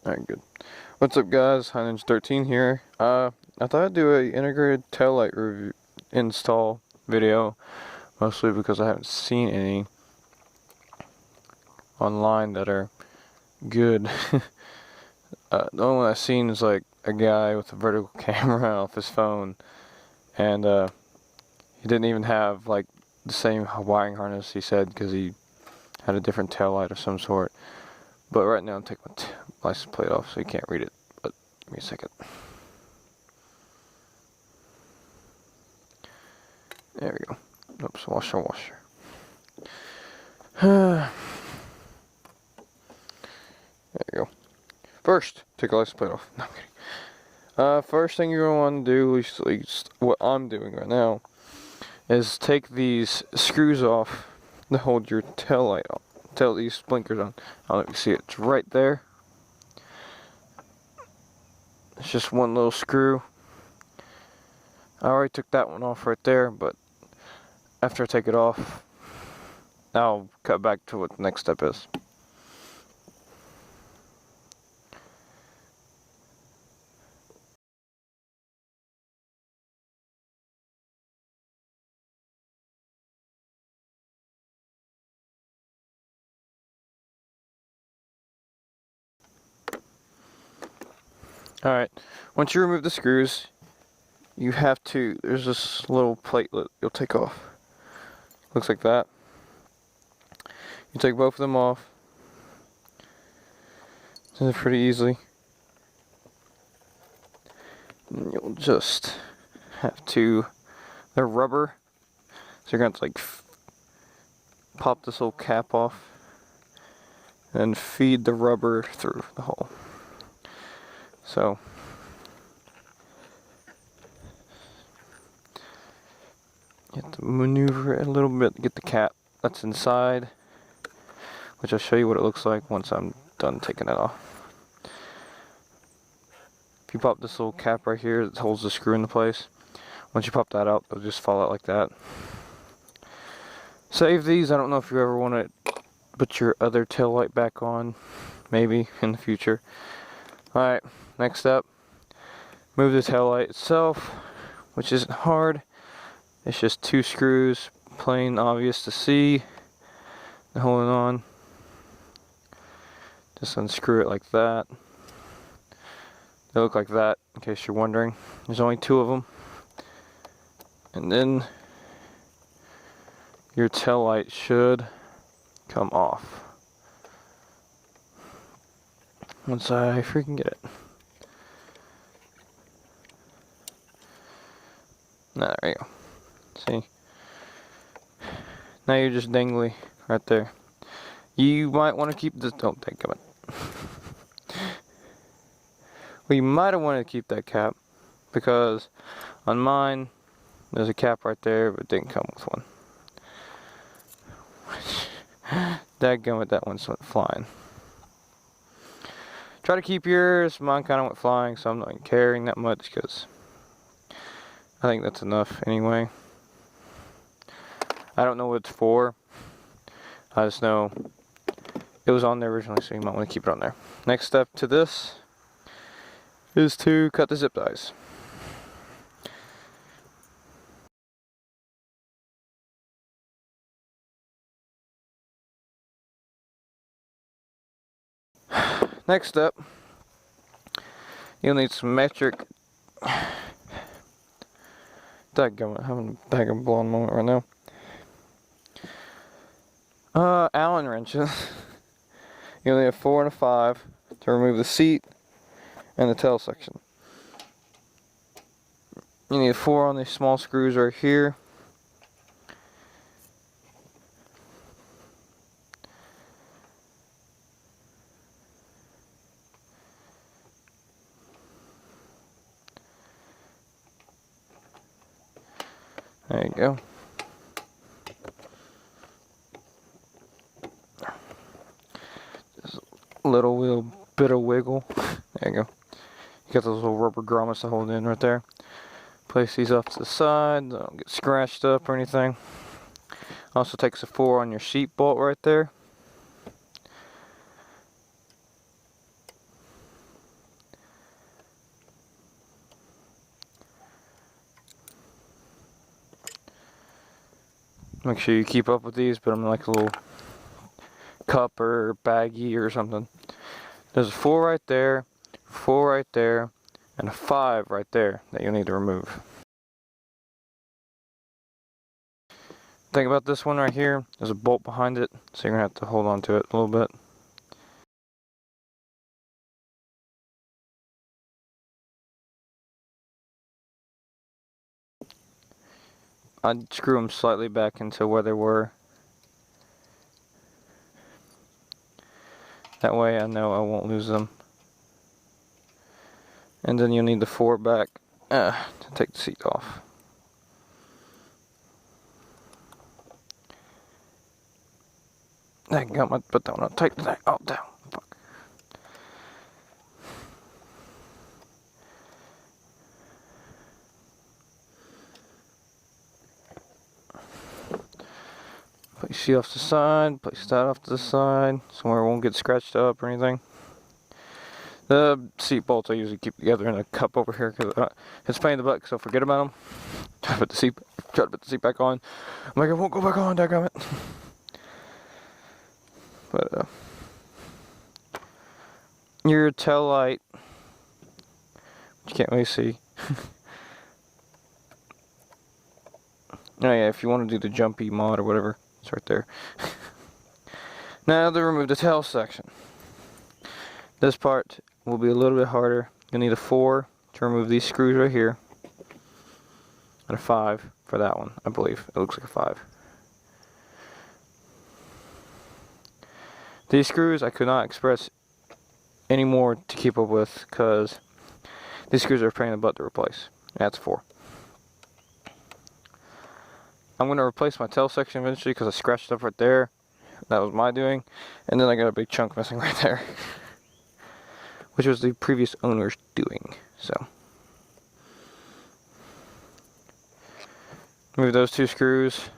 Alright, good. What's up, guys? Ninja13 here. I thought I'd do a integrated taillight review install video, mostly because I haven't seen any online that are good. The only one I've seen is like a guy with a vertical camera off his phone, and he didn't even have like the same wiring harness, he said, because he had a different taillight of some sort. But right now I'm taking my license plate off so you can't read it, but give me a second. There we go. Oops, washer. There you go. First, take the license plate off. No, I'm kidding. First thing you're going to want to do, at least what I'm doing right now, is take these screws off to hold your tail light on. These blinkers on. I don't know if you see it. It's right there. It's just one little screw. I already took that one off right there, but after I take it off, I'll cut back to what the next step is. Alright, once you remove the screws, you have to, there's this little platelet you'll take off. Looks like that. You take both of them off. It's pretty easily. And you'll just have to, they're rubber, so you're going to like pop this little cap off and feed the rubber through the hole. So you have to maneuver it a little bit to get the cap that's inside, which I'll show you what it looks like once I'm done taking it off. If you pop this little cap right here that holds the screw into place, once you pop that out, it'll just fall out like that. Save these. I don't know if you ever want to put your other tail light back on, maybe in the future. Alright, next step, move the tail light itself, which isn't hard. It's just two screws, plain obvious to see, and holding on. Just unscrew it like that. They look like that, in case you're wondering. There's only two of them. And then your tail light should come off. Once I freaking get it. There you go. See? Now you're just dangly right there. You might want to keep this. Don't think of it. Well, you might have wanted to keep that cap, because on mine there's a cap right there, but it didn't come with one. Dadgummit, that one went flying. Try to keep yours. Mine kind of went flying, so I'm not caring that much, because I think that's enough anyway. I don't know what it's for. I just know it was on there originally, so you might want to keep it on there. Next step to this is to cut the zip ties. Next step, you'll need some metric. Dadgummit, having a bag of blown moment right now. Allen wrenches. You'll need a 4 and a 5 to remove the seat and the tail section. You need a 4 on these small screws right here. There you go. Just a little bit of wiggle. There you go. You got those little rubber grommets to hold in right there. Place these off to the side, don't get scratched up or anything. Also takes a 4 on your seat bolt right there. Make sure you keep up with these, put them in like a little cup or baggie or something. There's a 4 right there, 4 right there, and a 5 right there that you'll need to remove. Thing about this one right here, there's a bolt behind it, so you're going to have to hold on to it a little bit. I'd screw them slightly back into where they were. That way I know I won't lose them. And then you'll need the 4 back to take the seat off. Dang, got my put that one on tight today. Oh, down. Fuck. Place seat off to the side, place that off to the side, somewhere it won't get scratched up or anything. The seat bolts I usually keep together in a cup over here because it's pain in the butt, so forget about them. Try to put the seat back on. I'm like, it won't go back on, dadgummit. But your tail light, you can't really see. Oh yeah, if you want to do the jumpy mod or whatever, it's right there. Now to remove the tail section. This part will be a little bit harder. You'll need a 4 to remove these screws right here, and a 5 for that one, I believe. It looks like a 5. These screws I could not express any more to keep up with because these screws are a pain in the butt to replace. That's 4. I'm going to replace my tail section eventually because I scratched up right there. That was my doing. And then I got a big chunk missing right there, which was the previous owner's doing. So move those 2 screws,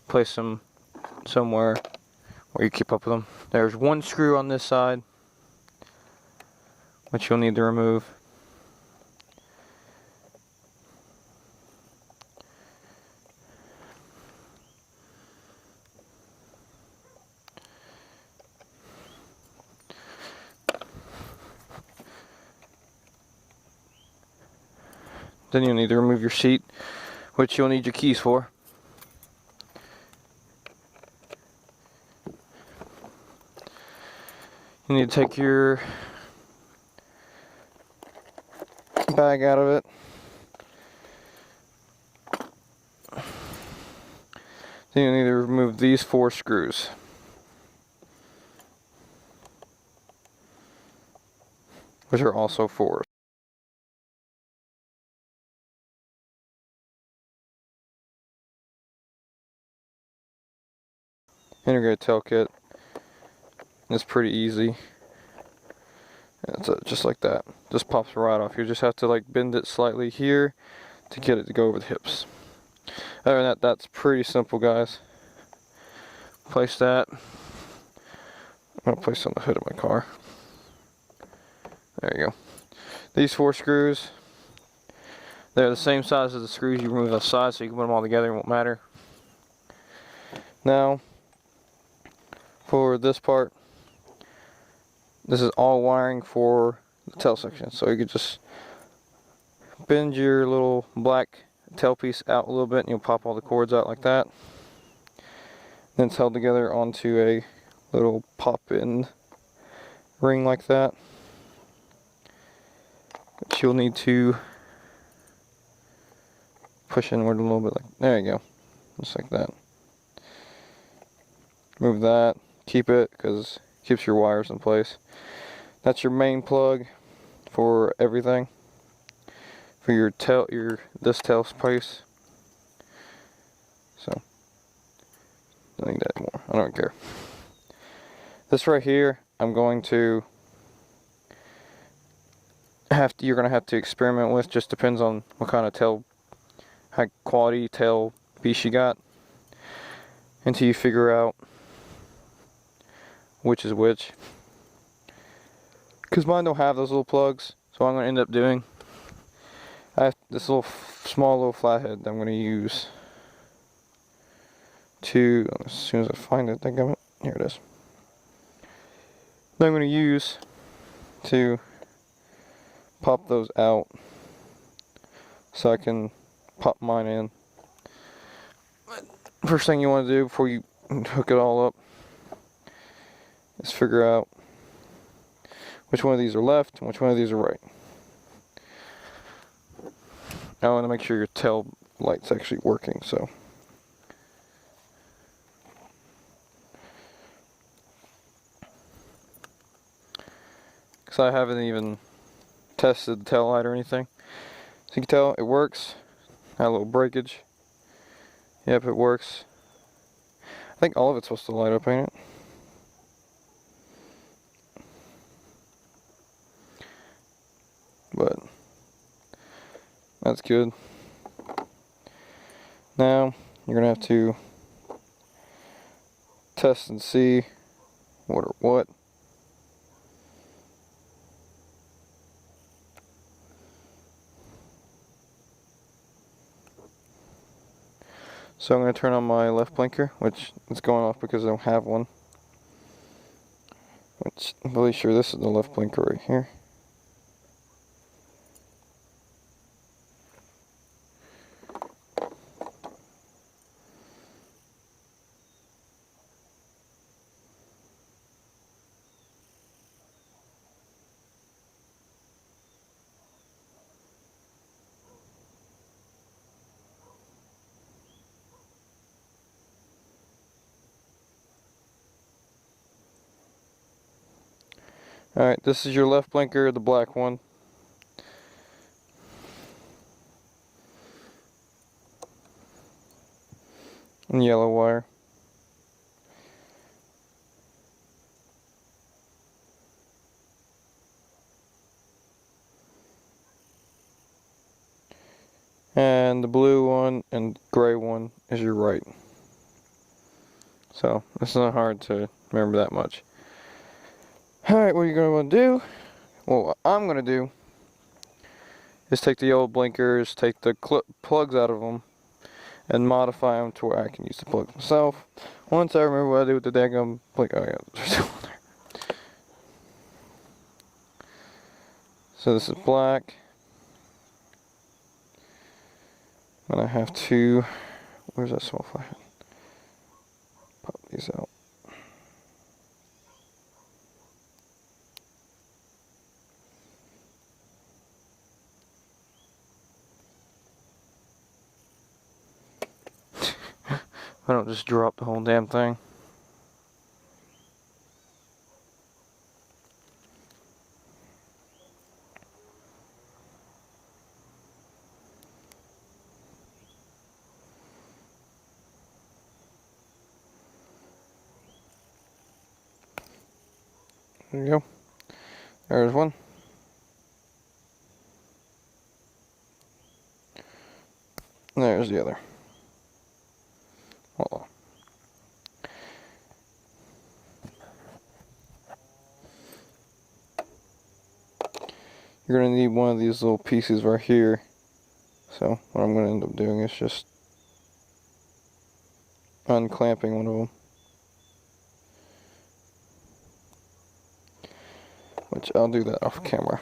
place them somewhere where you keep up with them. There's 1 screw on this side which you'll need to remove. Then you'll need to remove your seat, which you'll need your keys for. You need to take your bag out of it. Then you need to remove these 4 screws. Which are also 4s. Integrated tail kit. It's pretty easy. It's just like that. Just pops right off. You just have to like bend it slightly here to get it to go over the hips. Other than that, that's pretty simple, guys. Place that. I'm gonna place it on the hood of my car. There you go. These 4 screws, they're the same size as the screws you remove outside, so you can put them all together, it won't matter. Now, for this part, this is all wiring for the tail section, so you could just bend your little black tail piece out a little bit and you'll pop all the cords out like that. Then it's held together onto a little pop-in ring like that, which you'll need to push inward a little bit. Like there you go, just like that. Move that, keep it because it keeps your wires in place. That's your main plug for everything. For your tail, this tail piece. So don't need that anymore. I don't care. This right here, I'm going to you're gonna have to experiment with. Just depends on what kind of tail, high quality tail piece you got, until you figure out which is which. Because mine don't have those little plugs, so what I'm gonna end up doing, I have this little small little flathead that I'm gonna use. to, as soon as I find it, here it is. That I'm going to use to pop those out so I can pop mine in. First thing you want to do before you hook it all up is figure out which one of these are left and which one of these are right. I want to make sure your tail light's actually working, so. Because I haven't even tested the tail light or anything. So you can tell it works. Had a little breakage. Yep, it works. I think all of it's supposed to light up, ain't it? But that's good. Now you're gonna have to test and see what or what. So I'm going to turn on my left blinker, which is going off because I don't have one. Which I'm really sure this is the left blinker right here. Alright, this is your left blinker, the black one. And yellow wire. And the blue one and gray one is your right. So, it's not hard to remember that much. Alright, what you're going to want to do, well, what I'm going to do, is take the old blinkers, take the plugs out of them, and modify them to where I can use the plugs myself. Once I remember what I do with the daggum blink, oh yeah, there's still one there. So this is black. And I have to, where's that small flash? Pop these out. I don't just drop the whole damn thing. There you go. There's one. There's the other. Hold on. You're going to need one of these little pieces right here. So what I'm going to end up doing is just unclamping one of them. Which I'll do that off camera.